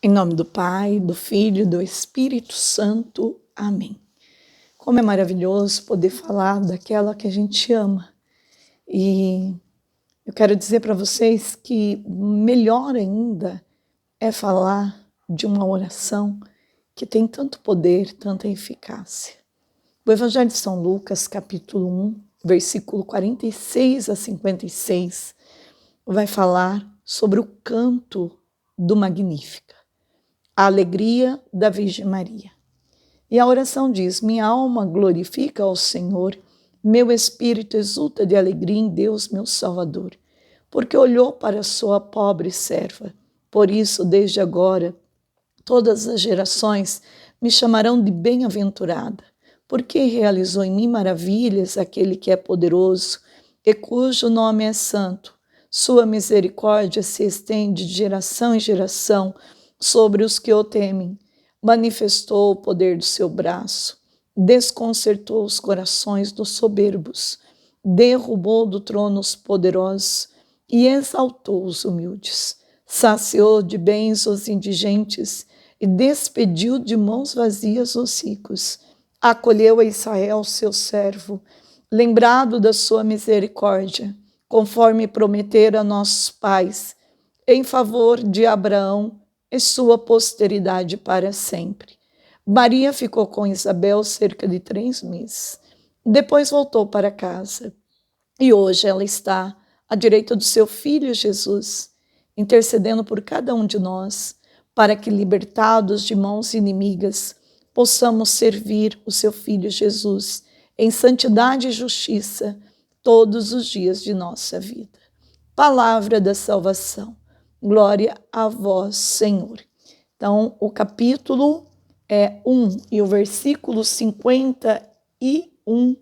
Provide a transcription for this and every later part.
Em nome do Pai, do Filho e do Espírito Santo. Amém. Como é maravilhoso poder falar daquela que a gente ama. E eu quero dizer para vocês que melhor ainda é falar de uma oração que tem tanto poder, tanta eficácia. O Evangelho de São Lucas, capítulo 1, versículo 46 a 56, vai falar sobre o canto do Magnífica. A alegria da Virgem Maria. E a oração diz: minha alma glorifica ao Senhor, meu espírito exulta de alegria em Deus, meu Salvador, porque olhou para a sua pobre serva. Por isso, desde agora, todas as gerações me chamarão de bem-aventurada, porque realizou em mim maravilhas aquele que é poderoso e cujo nome é santo. Sua misericórdia se estende de geração em geração sobre os que o temem. Manifestou o poder do seu braço, desconcertou os corações dos soberbos, derrubou do trono os poderosos e exaltou os humildes. Saciou de bens os indigentes e despediu de mãos vazias os ricos. Acolheu a Israel, seu servo, lembrado da sua misericórdia, conforme prometera a nossos pais, em favor de Abraão e sua posteridade para sempre. Maria ficou com Isabel cerca de 3 meses. Depois voltou para casa. E hoje ela está à direita do seu Filho Jesus, intercedendo por cada um de nós, para que, libertados de mãos inimigas, possamos servir o seu Filho Jesus em santidade e justiça todos os dias de nossa vida. Palavra da salvação. Glória a vós, Senhor. Então, o capítulo 1 e o versículo 51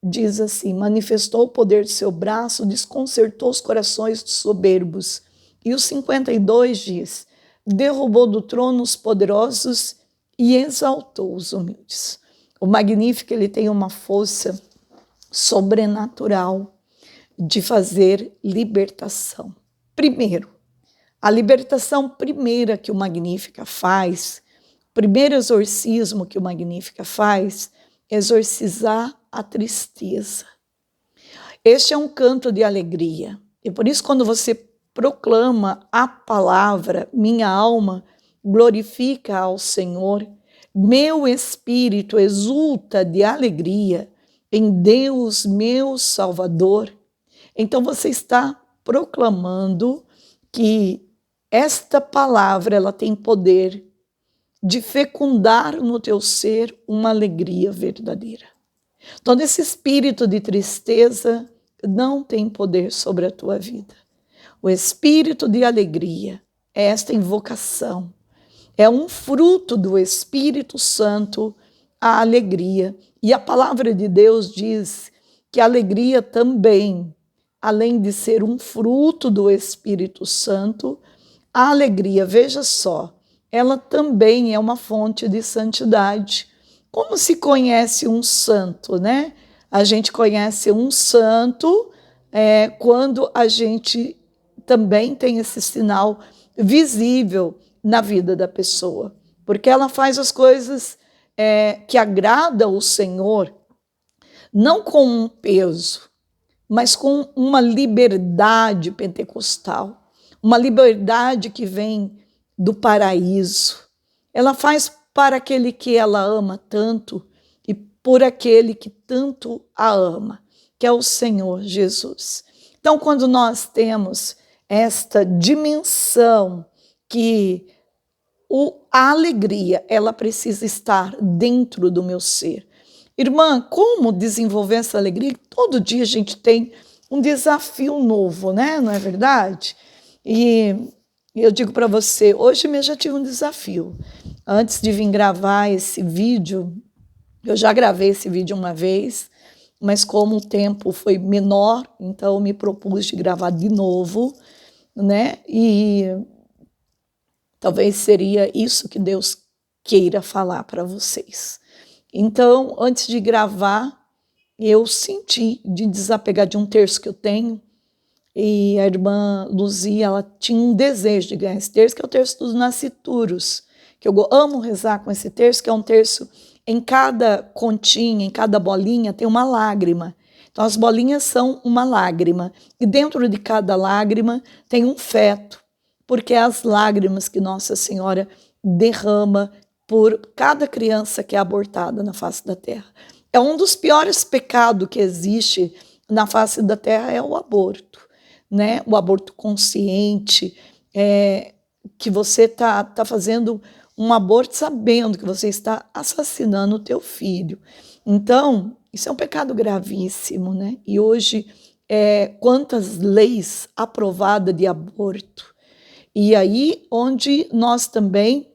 diz assim: manifestou o poder do seu braço, desconcertou os corações dos soberbos. E o 52 diz: derrubou do trono os poderosos e exaltou os humildes. O Magnífico, ele tem uma força sobrenatural de fazer libertação. Primeiro, a libertação primeira que o Magnífica faz, o primeiro exorcismo que o Magnífica faz, é exorcizar a tristeza. Este é um canto de alegria. E por isso, quando você proclama a palavra, minha alma glorifica ao Senhor, meu espírito exulta de alegria em Deus, meu Salvador, então você está proclamando que esta palavra, ela tem poder de fecundar no teu ser uma alegria verdadeira. Todo esse espírito de tristeza não tem poder sobre a tua vida. O espírito de alegria é esta invocação, é um fruto do Espírito Santo, a alegria. E a palavra de Deus diz que a alegria também, além de ser um fruto do Espírito Santo, a alegria, veja só, ela também é uma fonte de santidade. Como se conhece um santo, né? A gente conhece um santo quando a gente também tem esse sinal visível na vida da pessoa, porque ela faz as coisas que agradam o Senhor, não com um peso, mas com uma liberdade pentecostal, uma liberdade que vem do paraíso. Ela faz para aquele que ela ama tanto e por aquele que tanto a ama, que é o Senhor Jesus. Então, quando nós temos esta dimensão que a alegria, ela precisa estar dentro do meu ser. Irmã, como desenvolver essa alegria? Todo dia a gente tem um desafio novo, né? Não é verdade? E eu digo para você, hoje mesmo já tive um desafio. Antes de vir gravar esse vídeo, eu já gravei esse vídeo uma vez, mas como o tempo foi menor, então eu me propus de gravar de novo, né? E talvez seria isso que Deus queira falar para vocês. Então, antes de gravar, eu senti de desapegar de um terço que eu tenho e a irmã Luzia, ela tinha um desejo de ganhar esse terço, que é o terço dos nascituros, que eu amo rezar com esse terço, que é um terço, em cada continha, em cada bolinha, tem uma lágrima. Então, as bolinhas são uma lágrima, e dentro de cada lágrima tem um feto, porque é as lágrimas que Nossa Senhora derrama por cada criança que é abortada na face da terra. É um dos piores pecados que existe na face da terra, é o aborto, né? O aborto consciente, que você está fazendo um aborto sabendo que você está assassinando o teu filho. Então, isso é um pecado gravíssimo, né? E hoje, quantas leis aprovadas de aborto. E aí, onde nós também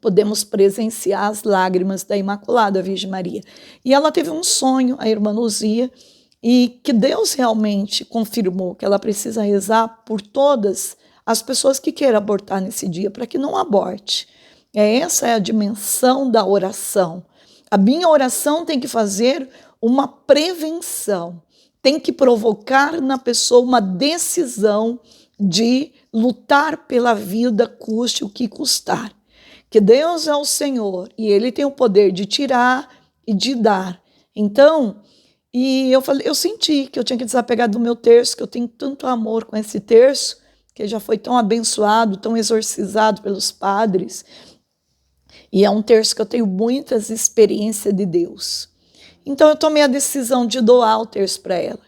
podemos presenciar as lágrimas da Imaculada Virgem Maria. E ela teve um sonho, a irmã Luzia, e que Deus realmente confirmou que ela precisa rezar por todas as pessoas que queiram abortar nesse dia, para que não aborte. Essa é a dimensão da oração. A minha oração tem que fazer uma prevenção, tem que provocar na pessoa uma decisão de lutar pela vida, custe o que custar. Que Deus é o Senhor e Ele tem o poder de tirar e de dar. Então, eu senti que eu tinha que desapegar do meu terço, que eu tenho tanto amor com esse terço, que já foi tão abençoado, tão exorcizado pelos padres. E é um terço que eu tenho muitas experiências de Deus. Então eu tomei a decisão de doar o terço para ela.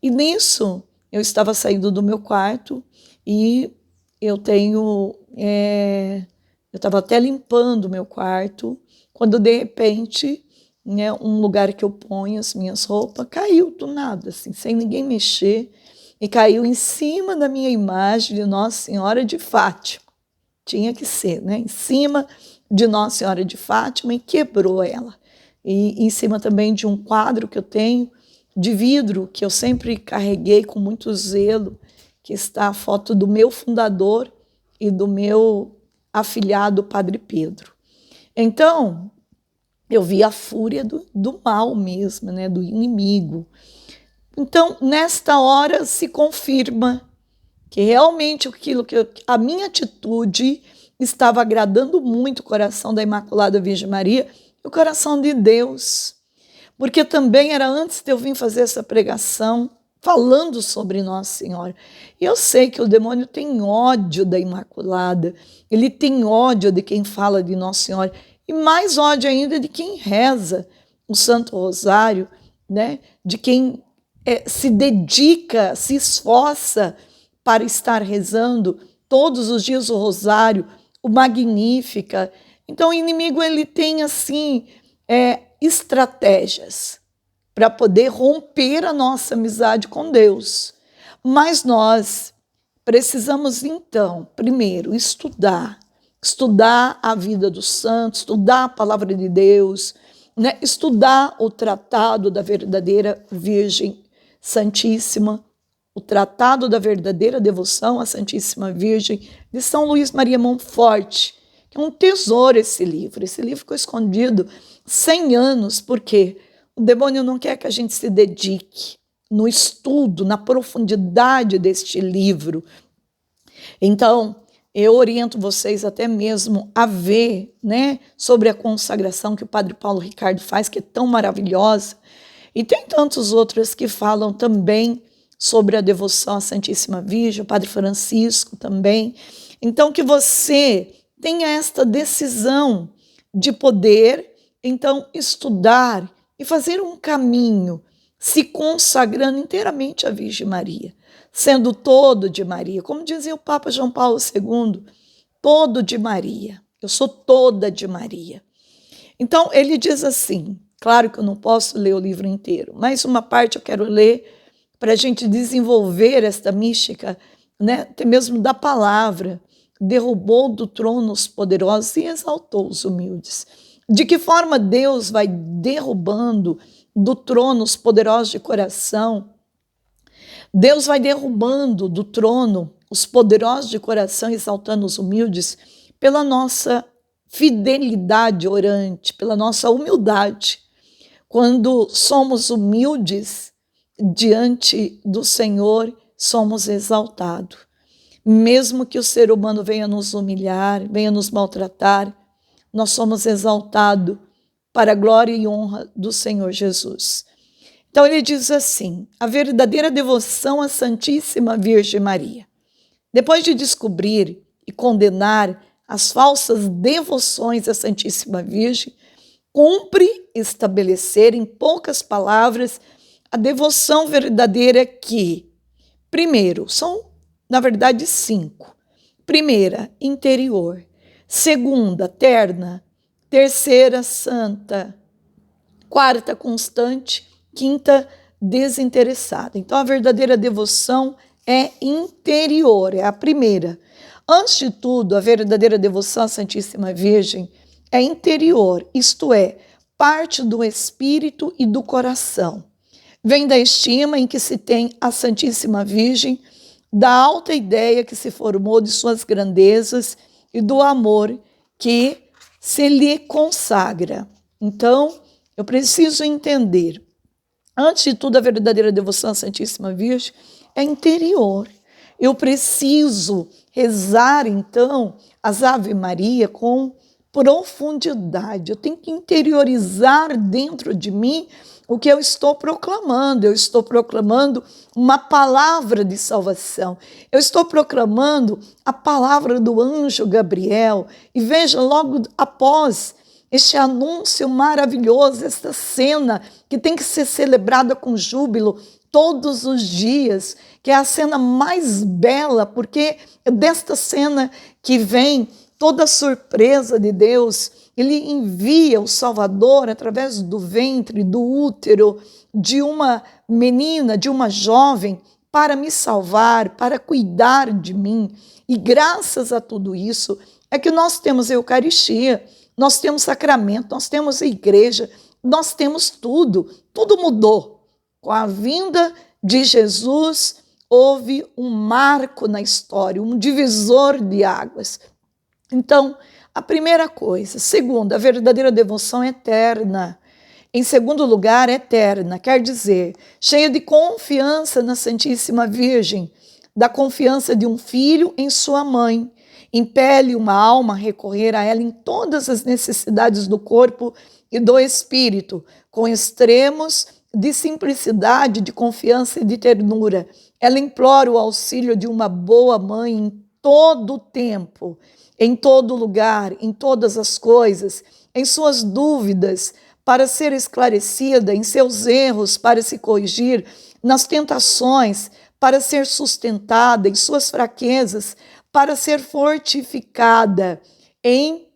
E nisso eu estava saindo do meu quarto e eu estava até limpando o meu quarto, quando de repente, né, um lugar que eu ponho as minhas roupas caiu do nada, assim, sem ninguém mexer, e caiu em cima da minha imagem de Nossa Senhora de Fátima. Tinha que ser, né? Em cima de Nossa Senhora de Fátima, e quebrou ela. E em cima também de um quadro que eu tenho de vidro, que eu sempre carreguei com muito zelo, que está a foto do meu fundador e do meu afilhado Padre Pedro. Então, eu vi a fúria do mal mesmo, né, do inimigo. Então, nesta hora se confirma que realmente a minha atitude estava agradando muito o coração da Imaculada Virgem Maria e o coração de Deus. Porque também era antes de eu vir fazer essa pregação, falando sobre Nossa Senhora. E eu sei que o demônio tem ódio da Imaculada, ele tem ódio de quem fala de Nossa Senhora, e mais ódio ainda de quem reza o Santo Rosário, né? De quem se dedica, se esforça para estar rezando todos os dias o Rosário, o Magnífica. Então o inimigo ele tem assim estratégias para poder romper a nossa amizade com Deus. Mas nós precisamos, então, primeiro, estudar a vida dos santos, estudar a palavra de Deus, né? Estudar o tratado da verdadeira Virgem Santíssima, o tratado da verdadeira devoção à Santíssima Virgem, de São Luís Maria Montfort, que é um tesouro esse livro. Esse livro ficou escondido 100 anos, porque o demônio não quer que a gente se dedique no estudo, na profundidade deste livro. Então, eu oriento vocês até mesmo a ver, né, sobre a consagração que o Padre Paulo Ricardo faz, que é tão maravilhosa. E tem tantos outros que falam também sobre a devoção à Santíssima Virgem, o Padre Francisco também. Então, que você tenha esta decisão de poder, então, estudar e fazer um caminho, se consagrando inteiramente à Virgem Maria, sendo todo de Maria. Como dizia o Papa João Paulo II, todo de Maria. Eu sou toda de Maria. Então, ele diz assim, claro que eu não posso ler o livro inteiro, mas uma parte eu quero ler para a gente desenvolver esta mística, né, até mesmo da palavra. Derrubou do trono os poderosos e exaltou os humildes. De que forma Deus vai derrubando do trono os poderosos de coração? Deus vai derrubando do trono os poderosos de coração, exaltando os humildes, pela nossa fidelidade orante, pela nossa humildade. Quando somos humildes diante do Senhor, somos exaltados. Mesmo que o ser humano venha nos humilhar, venha nos maltratar, nós somos exaltados para a glória e honra do Senhor Jesus. Então ele diz assim, a verdadeira devoção à Santíssima Virgem Maria. Depois de descobrir e condenar as falsas devoções à Santíssima Virgem, cumpre estabelecer em poucas palavras a devoção verdadeira que, primeiro, são na verdade 5. Primeira, interior. Segunda, terna. Terceira, santa. Quarta, constante. Quinta, desinteressada. Então, a verdadeira devoção é interior, é a primeira. Antes de tudo, a verdadeira devoção à Santíssima Virgem é interior, isto é, parte do espírito e do coração. Vem da estima em que se tem a Santíssima Virgem, da alta ideia que se formou de suas grandezas e do amor que se lhe consagra. Então, eu preciso entender, antes de tudo, a verdadeira devoção à Santíssima Virgem é interior. Eu preciso rezar, então, as Ave Maria com profundidade. Eu tenho que interiorizar dentro de mim o que eu estou proclamando. Eu estou proclamando uma palavra de salvação. Eu estou proclamando a palavra do anjo Gabriel. E veja, logo após este anúncio maravilhoso, esta cena que tem que ser celebrada com júbilo todos os dias, que é a cena mais bela, porque é desta cena que vem toda a surpresa de Deus. Ele envia o Salvador através do ventre, do útero de uma menina, de uma jovem, para me salvar, para cuidar de mim. E graças a tudo isso é que nós temos a Eucaristia, nós temos sacramento, nós temos a igreja, nós temos tudo. Tudo mudou. Com a vinda de Jesus, houve um marco na história, um divisor de águas. Então, a primeira coisa. Segunda, a verdadeira devoção é eterna. Em segundo lugar, eterna, quer dizer, cheia de confiança na Santíssima Virgem, da confiança de um filho em sua mãe. Impele uma alma a recorrer a ela em todas as necessidades do corpo e do espírito, com extremos de simplicidade, de confiança e de ternura. Ela implora o auxílio de uma boa mãe em todo o tempo, em todo lugar, em todas as coisas, em suas dúvidas, para ser esclarecida, em seus erros, para se corrigir, nas tentações, para ser sustentada, em suas fraquezas, para ser fortificada, em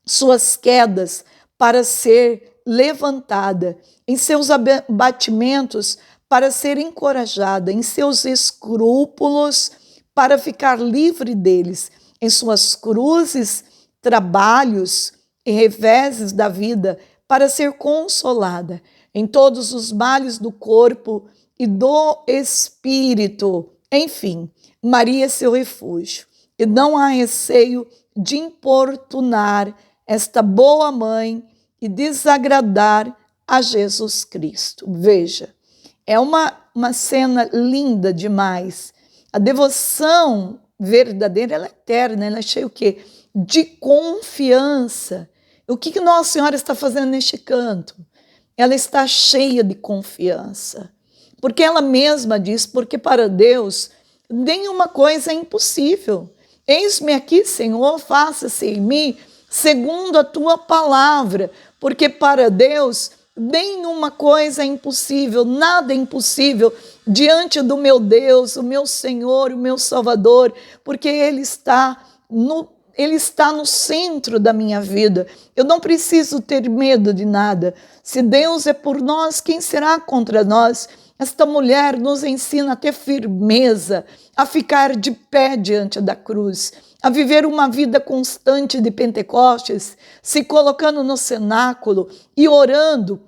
suas quedas, para ser levantada, em seus abatimentos, para ser encorajada, em seus escrúpulos, para ficar livre deles, em suas cruzes, trabalhos e reveses da vida, para ser consolada, em todos os males do corpo e do espírito. Enfim, Maria é seu refúgio, e não há receio de importunar esta boa mãe e desagradar a Jesus Cristo. Veja, é uma cena linda demais. A devoção verdadeira, ela é eterna, ela é cheia o quê? De confiança. O que Nossa Senhora está fazendo neste canto? Ela está cheia de confiança. Porque ela mesma diz, porque para Deus nenhuma coisa é impossível. Eis-me aqui, Senhor, faça-se em mim segundo a tua palavra, porque para Deus nenhuma coisa é impossível, nada é impossível diante do meu Deus, o meu Senhor, o meu Salvador, porque Ele está no centro da minha vida. Eu não preciso ter medo de nada. Se Deus é por nós, quem será contra nós? Esta mulher nos ensina a ter firmeza, a ficar de pé diante da cruz, a viver uma vida constante de Pentecostes, se colocando no cenáculo e orando,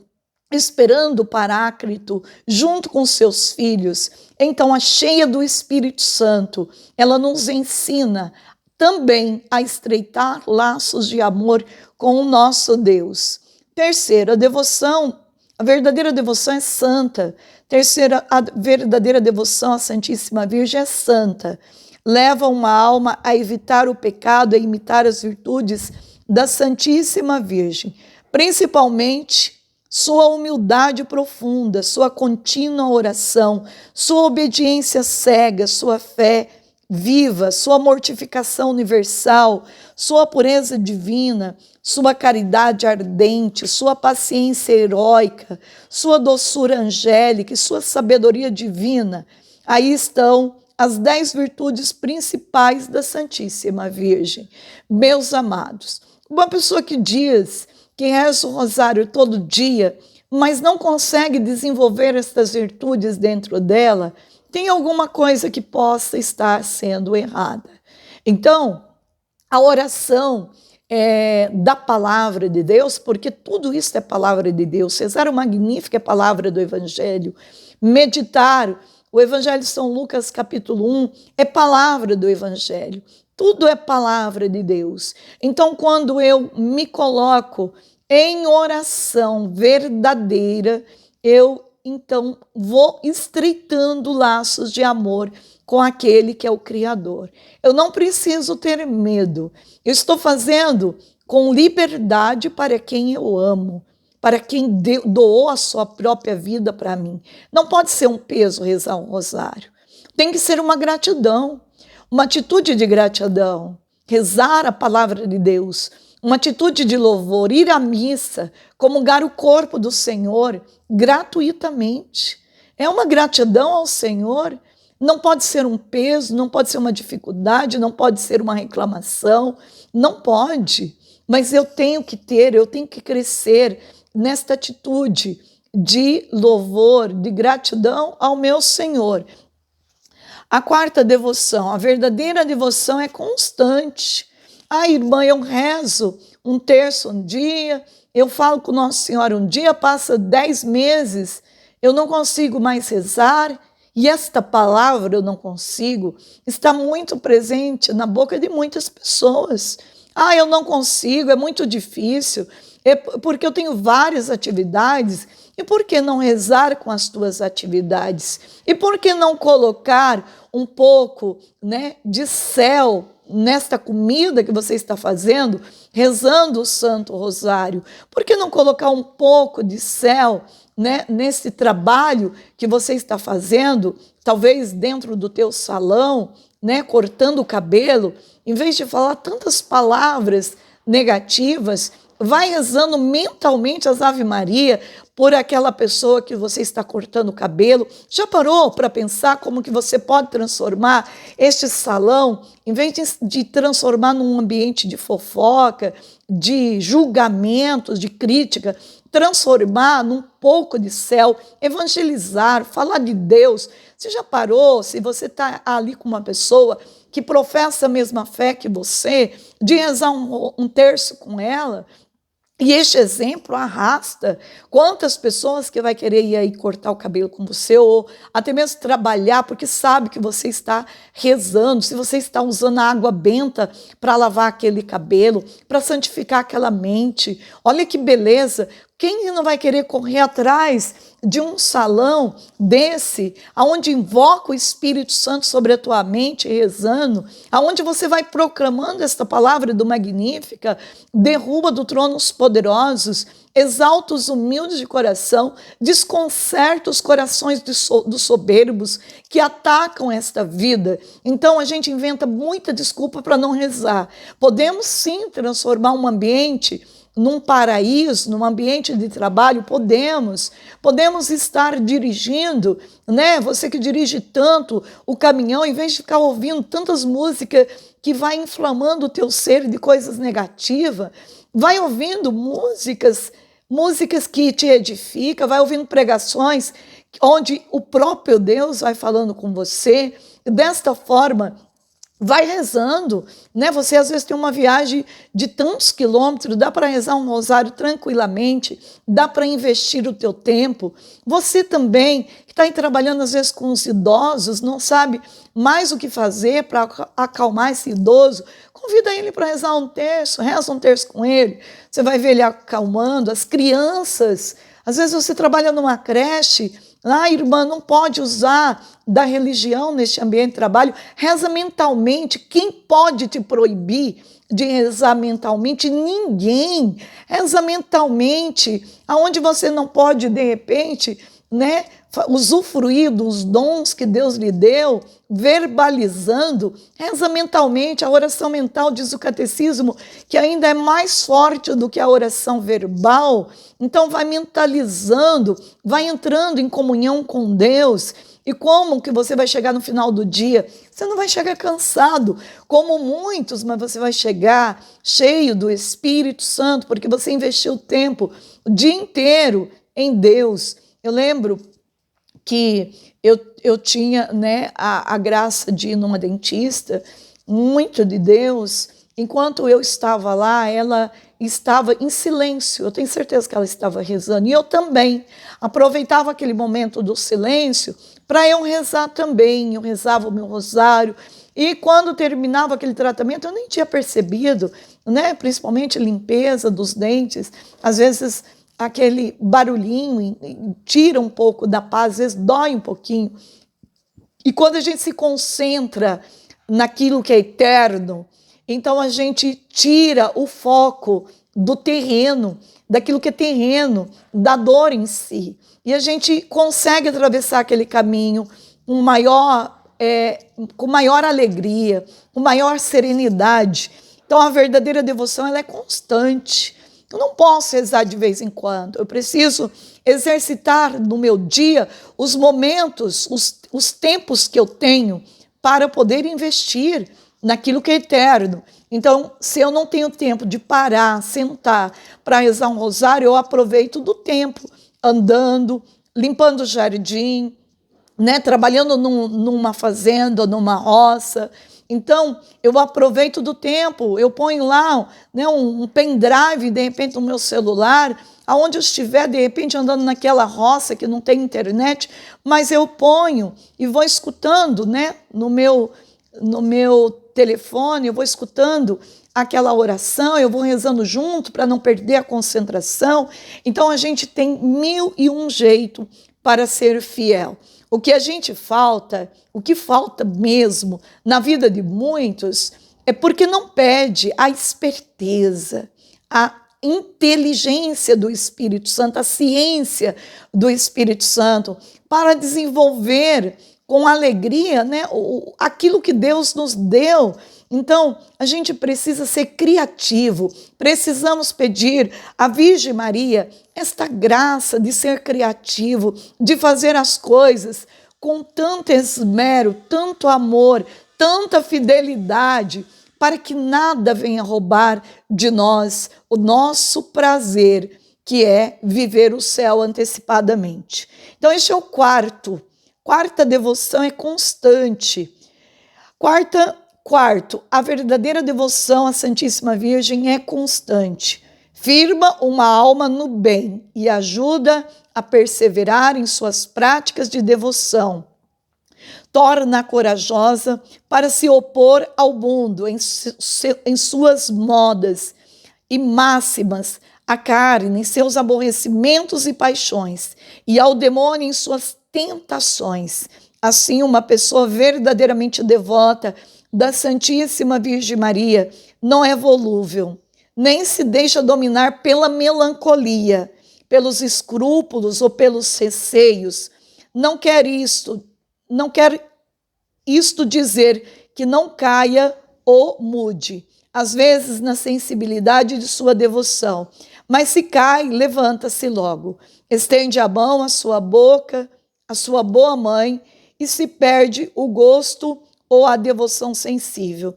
esperando o Paráclito, junto com seus filhos. Então, a cheia do Espírito Santo, ela nos ensina também a estreitar laços de amor com o nosso Deus. Terceiro, a devoção A verdadeira devoção é santa. Terceira, a verdadeira devoção à Santíssima Virgem é santa. Leva uma alma a evitar o pecado, a imitar as virtudes da Santíssima Virgem, principalmente sua humildade profunda, sua contínua oração, sua obediência cega, sua fé viva, sua mortificação universal, sua pureza divina, sua caridade ardente, sua paciência heróica, sua doçura angélica e sua sabedoria divina. Aí estão as 10 virtudes principais da Santíssima Virgem. Meus amados, uma pessoa que diz que reza o rosário todo dia, mas não consegue desenvolver estas virtudes dentro dela, tem alguma coisa que possa estar sendo errada. Então, a oração da palavra de Deus, porque tudo isso é palavra de Deus, rezar o Magnífico é palavra do Evangelho, meditar o Evangelho de São Lucas, capítulo 1, é palavra do Evangelho. Tudo é palavra de Deus. Então, quando eu me coloco em oração verdadeira, eu então vou estreitando laços de amor com aquele que é o Criador. Eu não preciso ter medo. Eu estou fazendo com liberdade para quem eu amo, para quem doou a sua própria vida para mim. Não pode ser um peso rezar um rosário. Tem que ser uma gratidão, uma atitude de gratidão. Rezar a palavra de Deus, uma atitude de louvor, ir à missa, comungar o corpo do Senhor gratuitamente. É uma gratidão ao Senhor. Não pode ser um peso, não pode ser uma dificuldade, não pode ser uma reclamação, não pode. Mas eu tenho que crescer nesta atitude de louvor, de gratidão ao meu Senhor. A quarta devoção, a verdadeira devoção é constante. Irmã, eu rezo um terço um dia, eu falo com Nossa Senhora um dia, passa 10 meses, eu não consigo mais rezar, e esta palavra eu não consigo, está muito presente na boca de muitas pessoas. Eu não consigo, é muito difícil, é porque eu tenho várias atividades. E por que não rezar com as tuas atividades? E por que não colocar um pouco, de céu nesta comida que você está fazendo, rezando o Santo Rosário? Por que não colocar um pouco de céu, nesse trabalho que você está fazendo, talvez dentro do teu salão, cortando o cabelo, em vez de falar tantas palavras negativas, vai rezando mentalmente as Ave Maria por aquela pessoa que você está cortando o cabelo. Já parou para pensar como que você pode transformar este salão, em vez de transformar num ambiente de fofoca, de julgamentos, de crítica, transformar num pouco de céu, evangelizar, falar de Deus? Você já parou, se você está ali com uma pessoa que professa a mesma fé que você, de rezar um terço com ela? E este exemplo arrasta quantas pessoas que vai querer ir aí cortar o cabelo com você, ou até mesmo trabalhar, porque sabe que você está rezando, se você está usando a água benta para lavar aquele cabelo, para santificar aquela mente. Olha que beleza! Quem não vai querer correr atrás de um salão desse, aonde invoca o Espírito Santo sobre a tua mente, rezando, aonde você vai proclamando esta palavra do Magnífica, derruba do trono os poderosos, exalta os humildes de coração, desconcerta os corações dos soberbos que atacam esta vida. Então a gente inventa muita desculpa para não rezar. Podemos sim transformar um ambiente num paraíso, num ambiente de trabalho, podemos estar dirigindo, Você que dirige tanto o caminhão, em vez de ficar ouvindo tantas músicas que vai inflamando o teu ser de coisas negativas, vai ouvindo músicas que te edificam, vai ouvindo pregações onde o próprio Deus vai falando com você. Desta forma, vai rezando, Você às vezes tem uma viagem de tantos quilômetros, dá para rezar um rosário tranquilamente, dá para investir o teu tempo. Você também, que está aí trabalhando às vezes com os idosos, não sabe mais o que fazer para acalmar esse idoso, convida ele para rezar um terço, reza um terço com ele, você vai ver ele acalmando. As crianças Às vezes você trabalha numa creche, irmã, não pode usar da religião neste ambiente de trabalho. Reza mentalmente. Quem pode te proibir de rezar mentalmente? Ninguém. Reza mentalmente. Aonde você não pode, de repente, né, usufruir dos dons que Deus lhe deu, verbalizando, reza mentalmente. A oração mental, diz o catecismo, que ainda é mais forte do que a oração verbal. Então vai mentalizando, vai entrando em comunhão com Deus. E como que você vai chegar no final do dia? Você não vai chegar cansado, como muitos, mas você vai chegar cheio do Espírito Santo, porque você investiu tempo, o dia inteiro em Deus. Eu lembro que eu tinha, né, a graça de ir numa dentista, muito de Deus. Enquanto eu estava lá, ela estava em silêncio. Eu tenho certeza que ela estava rezando. E eu também aproveitava aquele momento do silêncio para eu rezar também. Eu rezava o meu rosário. E quando terminava aquele tratamento, eu nem tinha percebido, né, principalmente limpeza dos dentes. Às vezes aquele barulhinho tira um pouco da paz, às vezes dói um pouquinho. E quando a gente se concentra naquilo que é eterno, então a gente tira o foco do terreno, daquilo que é terreno, da dor em si. E a gente consegue atravessar aquele caminho com maior alegria, com maior serenidade. Então a verdadeira devoção, ela é constante. Eu não posso rezar de vez em quando. Eu preciso exercitar no meu dia os momentos, os tempos que eu tenho para poder investir naquilo que é eterno. Então, se eu não tenho tempo de parar, sentar para rezar um rosário, eu aproveito do tempo andando, limpando o jardim, né, trabalhando numa fazenda, numa roça. Então, eu aproveito do tempo, eu ponho lá, né, um pendrive, de repente, no meu celular, aonde eu estiver, de repente, andando naquela roça que não tem internet, mas eu ponho e vou escutando, né, no meu telefone, eu vou escutando aquela oração, eu vou rezando junto para não perder a concentração. Então, a gente tem 1001 jeitos para ser fiel. O que falta mesmo na vida de muitos é porque não pede a esperteza, a inteligência do Espírito Santo, a ciência do Espírito Santo, para desenvolver com alegria, né, aquilo que Deus nos deu. Então, a gente precisa ser criativo, precisamos pedir à Virgem Maria esta graça de ser criativo, de fazer as coisas com tanto esmero, tanto amor, tanta fidelidade, para que nada venha roubar de nós o nosso prazer, que é viver o céu antecipadamente. Então, este é o quarta devoção é constante. Quarto, a verdadeira devoção à Santíssima Virgem é constante. Firma uma alma no bem e ajuda a perseverar em suas práticas de devoção. Torna-a corajosa para se opor ao mundo em suas modas e máximas, à carne em seus aborrecimentos e paixões, e ao demônio em suas tentações. Assim, uma pessoa verdadeiramente devota da Santíssima Virgem Maria não é volúvel, nem se deixa dominar pela melancolia, pelos escrúpulos ou pelos receios. Não quer isto dizer que não caia ou mude, às vezes na sensibilidade de sua devoção, mas se cai, levanta-se logo, estende a mão à sua boca, à sua boa mãe, e se perde o gosto ou a devoção sensível.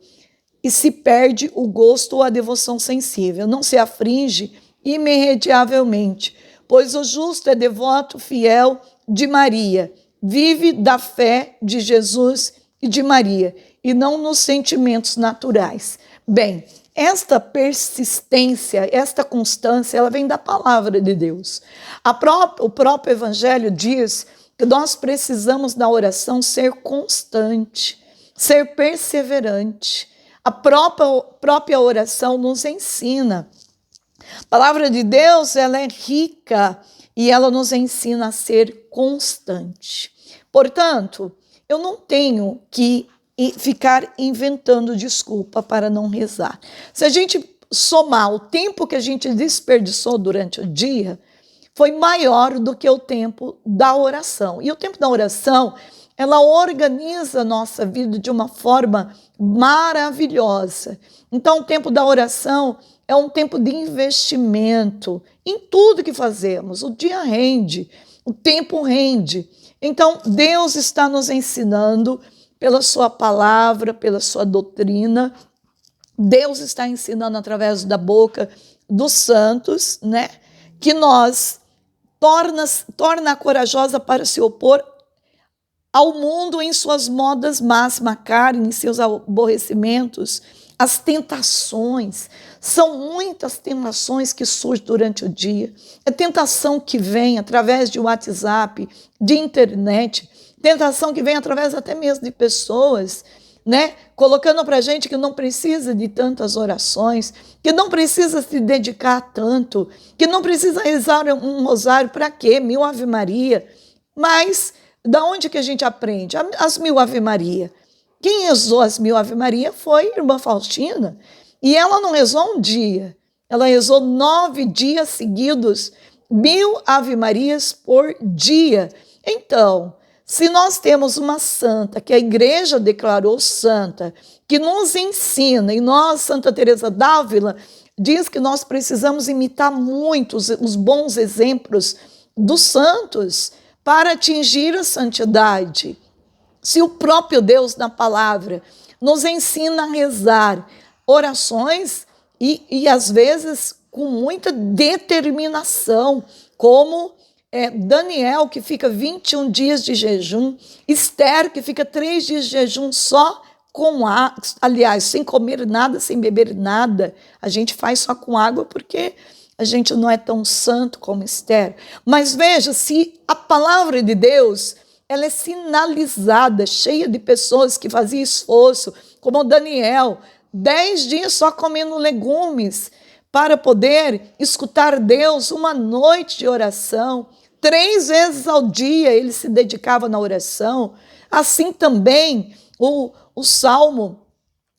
Não se aflige irremediavelmente, pois o justo é devoto fiel de Maria, vive da fé de Jesus e de Maria, e não nos sentimentos naturais. Bem, esta persistência, esta constância, ela vem da palavra de Deus. O próprio Evangelho diz que nós precisamos na oração ser constante, ser perseverante. A própria oração nos ensina. A palavra de Deus, ela é rica e ela nos ensina a ser constante. Portanto, eu não tenho que ficar inventando desculpa para não rezar. Se a gente somar o tempo que a gente desperdiçou durante o dia, foi maior do que o tempo da oração. E o tempo da oração, ela organiza a nossa vida de uma forma maravilhosa. Então, o tempo da oração é um tempo de investimento em tudo que fazemos. O dia rende, o tempo rende. Então, Deus está nos ensinando pela sua palavra, pela sua doutrina. Deus está ensinando através da boca dos santos, né? Que nós torna corajosa para se opor ao mundo em suas modas máximas, a carne, em seus aborrecimentos, as tentações. São muitas tentações que surgem durante o dia. É tentação que vem através de WhatsApp, de internet, tentação que vem através até mesmo de pessoas, né? Colocando para a gente que não precisa de tantas orações, que não precisa se dedicar tanto, que não precisa rezar um rosário para quê? 1000 Ave Maria. Mas da onde que a gente aprende? As 1000 Ave Maria. Quem rezou as 1000 Ave Maria foi a irmã Faustina. E ela não rezou um dia, ela rezou 9 dias seguidos, 1000 Ave Marias por dia. Então, se nós temos uma santa, que a igreja declarou santa, que nos ensina, e nós, Santa Teresa d'Ávila, diz que nós precisamos imitar muito os bons exemplos dos santos para atingir a santidade. Se o próprio Deus, na palavra, nos ensina a rezar orações e às vezes com muita determinação, como Daniel, que fica 21 dias de jejum, Esther, que fica 3 dias de jejum só com água, aliás, sem comer nada, sem beber nada. A gente faz só com água porque a gente não é tão santo como Esther. Mas veja, se a palavra de Deus, ela é sinalizada, cheia de pessoas que faziam esforço, como Daniel, 10 dias só comendo legumes, para poder escutar Deus, uma noite de oração, 3 vezes ao dia ele se dedicava na oração. Assim também o Salmo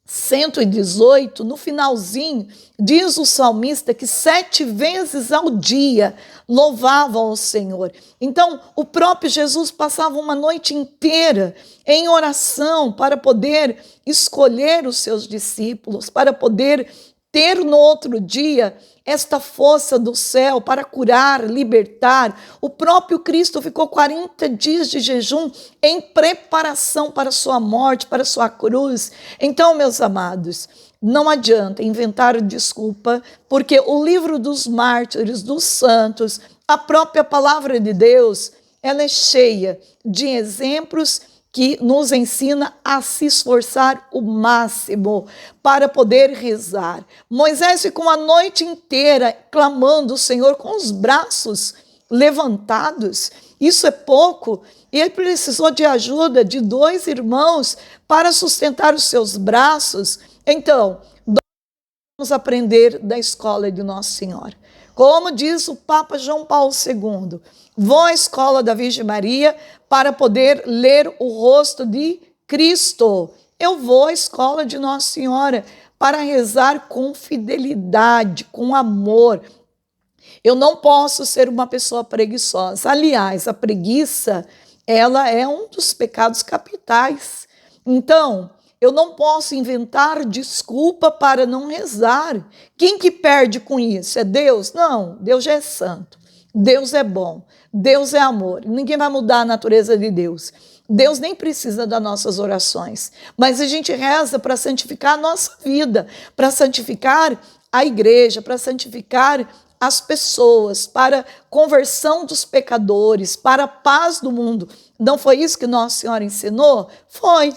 118, no finalzinho, diz o salmista que 7 vezes ao dia louvavam o Senhor. Então, o próprio Jesus passava uma noite inteira em oração para poder escolher os seus discípulos, para poder ter no outro dia esta força do céu para curar, libertar. O próprio Cristo ficou 40 dias de jejum em preparação para sua morte, para sua cruz. Então, meus amados, não adianta inventar desculpa, porque o livro dos mártires, dos santos, a própria palavra de Deus, ela é cheia de exemplos que nos ensina a se esforçar o máximo para poder rezar. Moisés ficou a noite inteira clamando o Senhor com os braços levantados. Isso é pouco. E ele precisou de ajuda de 2 irmãos para sustentar os seus braços. Então, vamos aprender da escola de Nossa Senhora. Como diz o Papa João Paulo II, vou à escola da Virgem Maria para poder ler o rosto de Cristo. Eu vou à escola de Nossa Senhora para rezar com fidelidade, com amor. Eu não posso ser uma pessoa preguiçosa. Aliás, a preguiça, ela é um dos pecados capitais. Então, eu não posso inventar desculpa para não rezar. Quem que perde com isso? É Deus? Não, Deus já é santo. Deus é bom. Deus é amor. Ninguém vai mudar a natureza de Deus. Deus nem precisa das nossas orações. Mas a gente reza para santificar a nossa vida, para santificar a igreja, para santificar as pessoas, para a conversão dos pecadores, para a paz do mundo. Não foi isso que Nossa Senhora ensinou? Foi.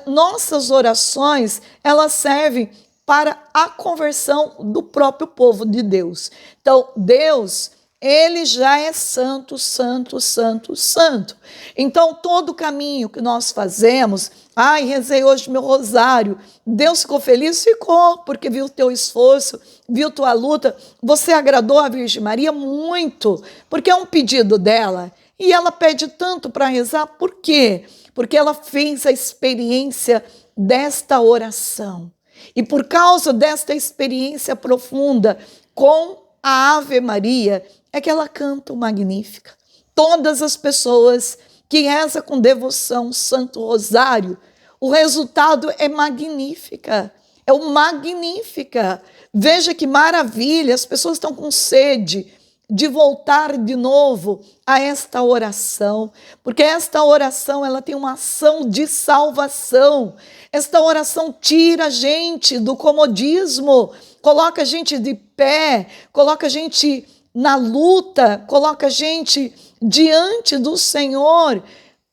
Nossas orações, elas servem para a conversão do próprio povo de Deus. Então, Deus, Ele já é santo, santo, santo, santo. Então, todo o caminho que nós fazemos, ai, rezei hoje meu rosário, Deus ficou feliz? Ficou, porque viu o teu esforço, viu tua luta, você agradou a Virgem Maria muito, porque é um pedido dela, e ela pede tanto para rezar, por quê? Porque ela fez a experiência desta oração. E por causa desta experiência profunda com a Ave Maria, é que ela canta o Magnífica. Todas as pessoas que rezam com devoção o Santo Rosário, o resultado é Magnífica. É o Magnífica. Veja que maravilha, as pessoas estão com sede de voltar de novo a esta oração, porque esta oração ela tem uma ação de salvação. Esta oração tira a gente do comodismo, coloca a gente de pé, coloca a gente na luta, coloca a gente diante do Senhor.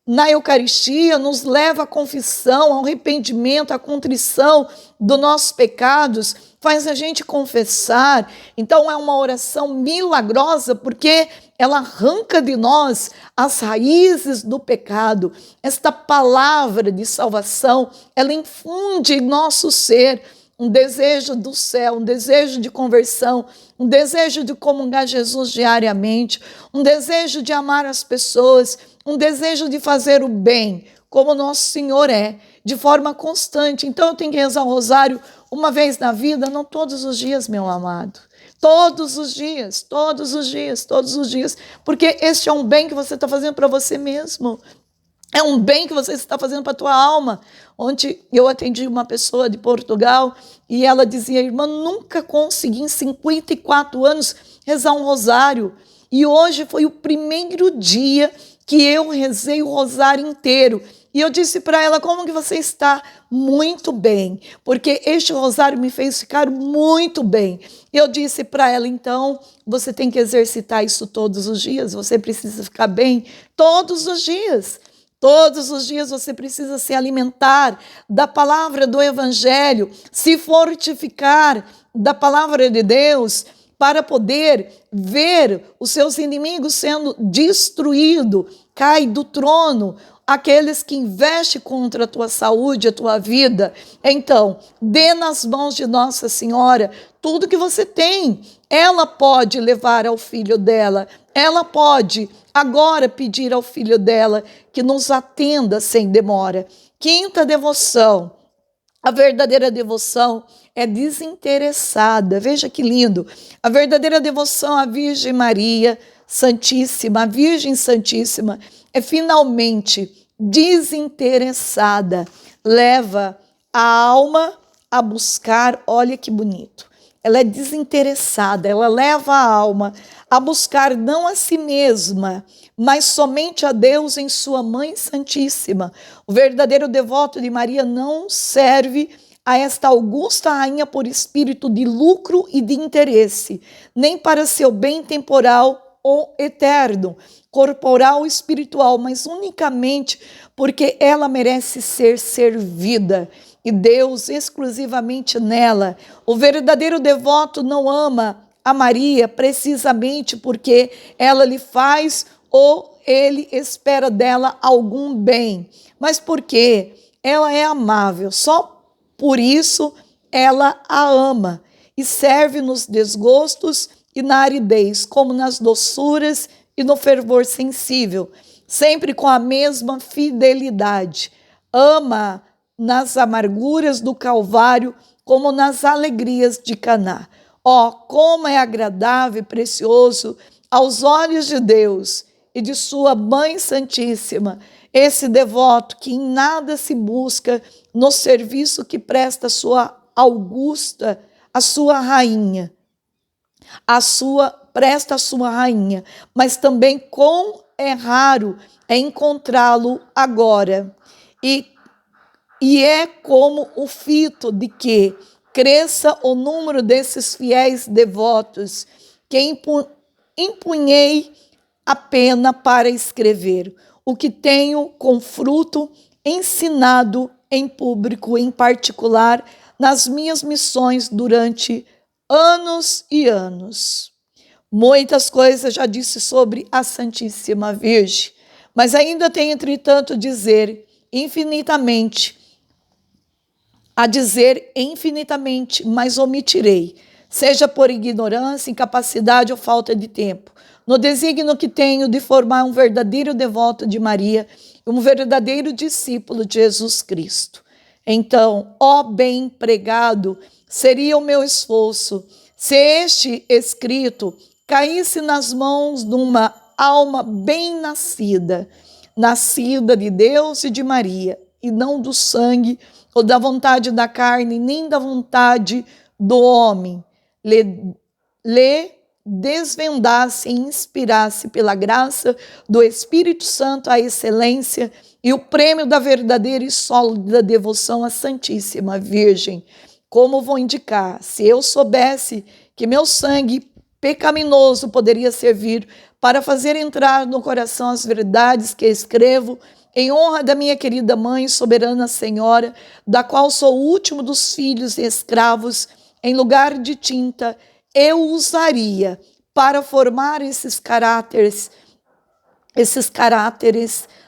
Na Eucaristia, nos leva à confissão, ao arrependimento, à contrição dos nossos pecados, faz a gente confessar. Então é uma oração milagrosa, porque ela arranca de nós as raízes do pecado. Esta palavra de salvação, ela infunde em nosso ser um desejo do céu, um desejo de conversão, um desejo de comungar Jesus diariamente, um desejo de amar as pessoas, um desejo de fazer o bem, como nosso Senhor é, de forma constante. Então eu tenho que rezar o rosário uma vez na vida, não todos os dias, meu amado. Todos os dias, todos os dias, todos os dias, porque este é um bem que você está fazendo para você mesmo. É um bem que você está fazendo para a tua alma. Ontem eu atendi uma pessoa de Portugal e ela dizia, irmã, nunca consegui em 54 anos rezar um rosário. E hoje foi o primeiro dia que eu rezei o rosário inteiro. E eu disse para ela, como que você está? Muito bem, porque este rosário me fez ficar muito bem. Eu disse para ela, então, você tem que exercitar isso todos os dias, você precisa ficar bem todos os dias. Todos os dias você precisa se alimentar da palavra do Evangelho, se fortificar da palavra de Deus, para poder ver os seus inimigos sendo destruídos, cai do trono, aqueles que investem contra a tua saúde, a tua vida. Então, dê nas mãos de Nossa Senhora tudo que você tem. Ela pode levar ao filho dela, ela pode agora pedir ao filho dela que nos atenda sem demora. Quinta devoção. A verdadeira devoção é desinteressada. Veja que lindo. A verdadeira devoção à Virgem Maria Santíssima, a Virgem Santíssima, é finalmente desinteressada. Leva a alma a buscar, olha que bonito. Ela é desinteressada, ela leva a alma a buscar não a si mesma, mas somente a Deus em sua Mãe Santíssima. O verdadeiro devoto de Maria não serve a esta augusta rainha por espírito de lucro e de interesse, nem para seu bem temporal ou eterno, corporal ou espiritual, mas unicamente porque ela merece ser servida. E Deus exclusivamente nela. O verdadeiro devoto não ama a Maria precisamente porque ela lhe faz ou ele espera dela algum bem, mas porque ela é amável, só por isso ela a ama e serve nos desgostos e na aridez, como nas doçuras e no fervor sensível, sempre com a mesma fidelidade. Ama nas amarguras do Calvário, como nas alegrias de Caná. Ó, como é agradável e precioso aos olhos de Deus e de sua Mãe Santíssima, esse devoto que em nada se busca no serviço que presta a sua augusta, a sua rainha, presta a sua rainha, mas também quão é raro é encontrá-lo agora. E é como o fito de que cresça o número desses fiéis devotos que empunhei a pena para escrever, o que tenho com fruto ensinado em público, em particular, nas minhas missões durante anos e anos. Muitas coisas já disse sobre a Santíssima Virgem, mas ainda tem, entretanto, a dizer infinitamente, mas omitirei, seja por ignorância, incapacidade ou falta de tempo, no desígnio que tenho de formar um verdadeiro devoto de Maria, um verdadeiro discípulo de Jesus Cristo. Então, ó bem empregado, seria o meu esforço se este escrito caísse nas mãos de uma alma bem nascida, nascida de Deus e de Maria, e não do sangue ou da vontade da carne, nem da vontade do homem, lhe desvendasse e inspirasse pela graça do Espírito Santo a excelência e o prêmio da verdadeira e sólida devoção à Santíssima Virgem. Como vou indicar, se eu soubesse que meu sangue pecaminoso poderia servir para fazer entrar no coração as verdades que escrevo, em honra da minha querida Mãe, soberana Senhora, da qual sou o último dos filhos e escravos, em lugar de tinta, eu usaria para formar esses caráteres,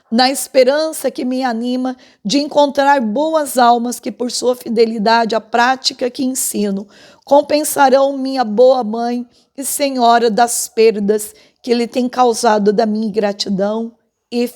na esperança que me anima de encontrar boas almas que, por sua fidelidade à prática que ensino, compensarão minha boa mãe e senhora das perdas que lhe tem causado da minha ingratidão e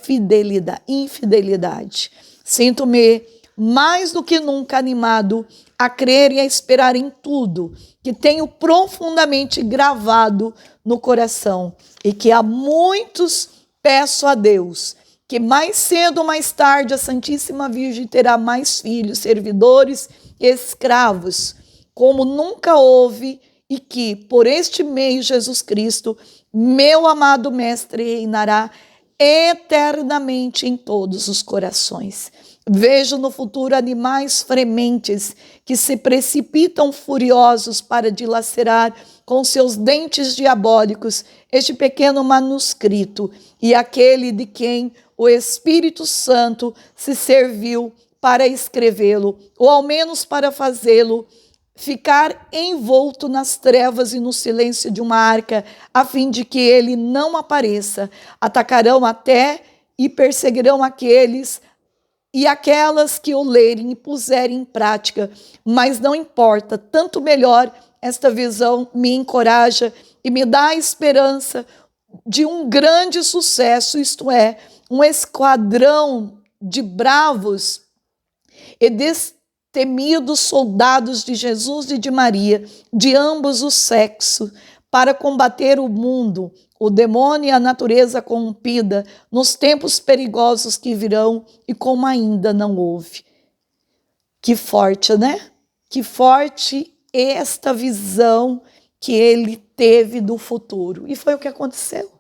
infidelidade. Sinto-me mais do que nunca animado a crer e a esperar em tudo que tenho profundamente gravado no coração e que há muitos peço a Deus que mais cedo ou mais tarde a Santíssima Virgem terá mais filhos, servidores e escravos, como nunca houve, e que, por este meio, Jesus Cristo, meu amado Mestre, reinará eternamente em todos os corações. Vejo no futuro animais frementes que se precipitam furiosos para dilacerar com seus dentes diabólicos este pequeno manuscrito e aquele de quem o Espírito Santo se serviu para escrevê-lo, ou ao menos para fazê-lo ficar envolto nas trevas e no silêncio de uma arca, a fim de que ele não apareça. Atacarão até e perseguirão aqueles e aquelas que o lerem e puserem em prática, mas não importa, tanto melhor. Esta visão me encoraja e me dá a esperança de um grande sucesso, isto é, um esquadrão de bravos e destemidos soldados de Jesus e de Maria, de ambos os sexos, para combater o mundo, o demônio e a natureza corrompida nos tempos perigosos que virão e como ainda não houve. Que forte, né? Que forte esta visão que ele teve do futuro. E foi o que aconteceu.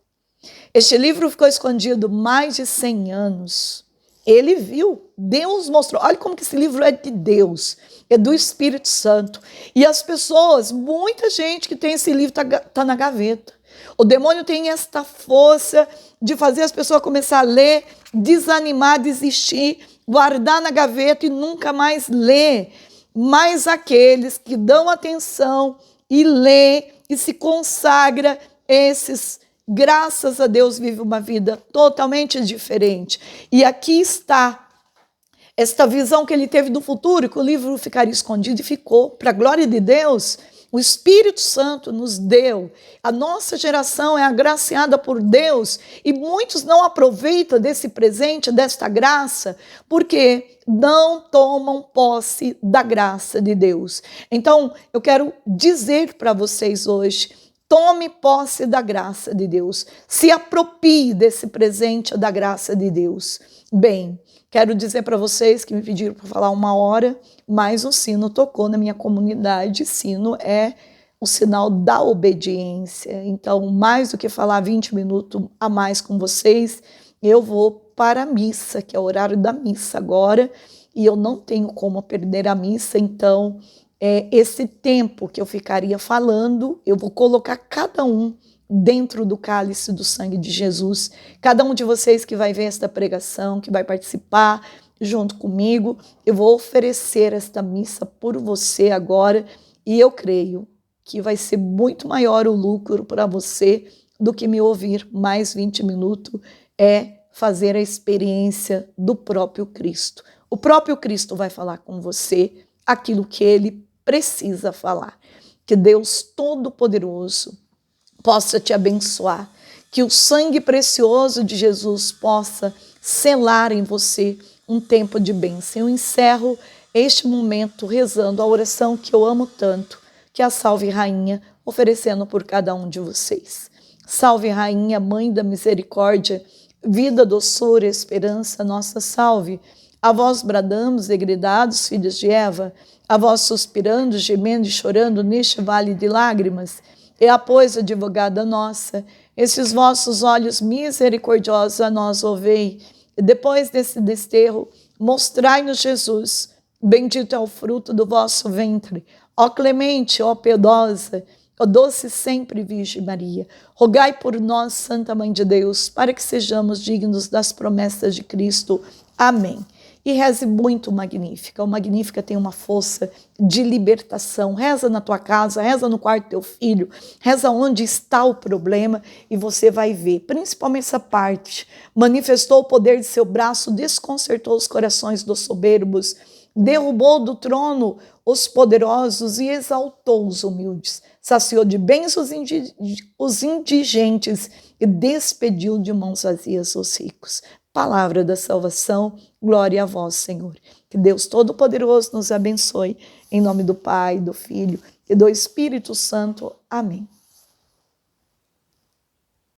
Este livro ficou escondido mais de 100 anos. Ele viu, Deus mostrou. Olha como que esse livro é de Deus, é do Espírito Santo. E as pessoas, muita gente que tem esse livro está na gaveta. O demônio tem esta força de fazer as pessoas começar a ler, desanimar, desistir, guardar na gaveta e nunca mais ler. Mas aqueles que dão atenção e lê e se consagra, esses, graças a Deus, vivem uma vida totalmente diferente. E aqui está esta visão que ele teve do futuro, que o livro ficaria escondido, e ficou. Para a glória de Deus, o Espírito Santo nos deu. A nossa geração é agraciada por Deus e muitos não aproveitam desse presente, desta graça, porque não tomam posse da graça de Deus. Então, eu quero dizer para vocês hoje, tome posse da graça de Deus. Se aproprie desse presente da graça de Deus. Bem, quero dizer para vocês que me pediram para falar 1 hora, mas o sino tocou na minha comunidade. Sino é o sinal da obediência. Então, mais do que falar 20 minutos a mais com vocês, eu vou para a missa, que é o horário da missa agora, e eu não tenho como perder a missa, então esse tempo que eu ficaria falando, eu vou colocar cada um dentro do cálice do sangue de Jesus. Cada um de vocês que vai ver esta pregação, que vai participar junto comigo, eu vou oferecer esta missa por você agora, e eu creio que vai ser muito maior o lucro para você do que me ouvir mais 20 minutos, é fazer a experiência do próprio Cristo. O próprio Cristo vai falar com você aquilo que ele precisa falar. Que Deus Todo-Poderoso possa te abençoar, que o sangue precioso de Jesus possa selar em você um tempo de bênção. Eu encerro este momento rezando a oração que eu amo tanto, que é a Salve Rainha, oferecendo por cada um de vocês. Salve Rainha, Mãe da Misericórdia, vida, doçura, esperança, nossa salve. A vós bradamos, degredados, filhos de Eva, a vós suspirando, gemendo e chorando neste vale de lágrimas. E pois, advogada nossa, esses vossos olhos misericordiosos a nós ouvei. E depois desse desterro, mostrai-nos Jesus. Bendito é o fruto do vosso ventre. Ó clemente, ó piedosa, ó doce sempre Virgem Maria, rogai por nós, Santa Mãe de Deus, para que sejamos dignos das promessas de Cristo. Amém. E reze muito o Magnífica. O Magnífica tem uma força de libertação. Reza na tua casa, reza no quarto do teu filho, reza onde está o problema e você vai ver, principalmente essa parte. Manifestou o poder de seu braço, desconcertou os corações dos soberbos, derrubou do trono os poderosos e exaltou os humildes. Saciou de bens os indigentes e despediu de mãos vazias os ricos. Palavra da salvação, glória a vós, Senhor. Que Deus Todo-Poderoso nos abençoe, em nome do Pai, do Filho e do Espírito Santo. Amém.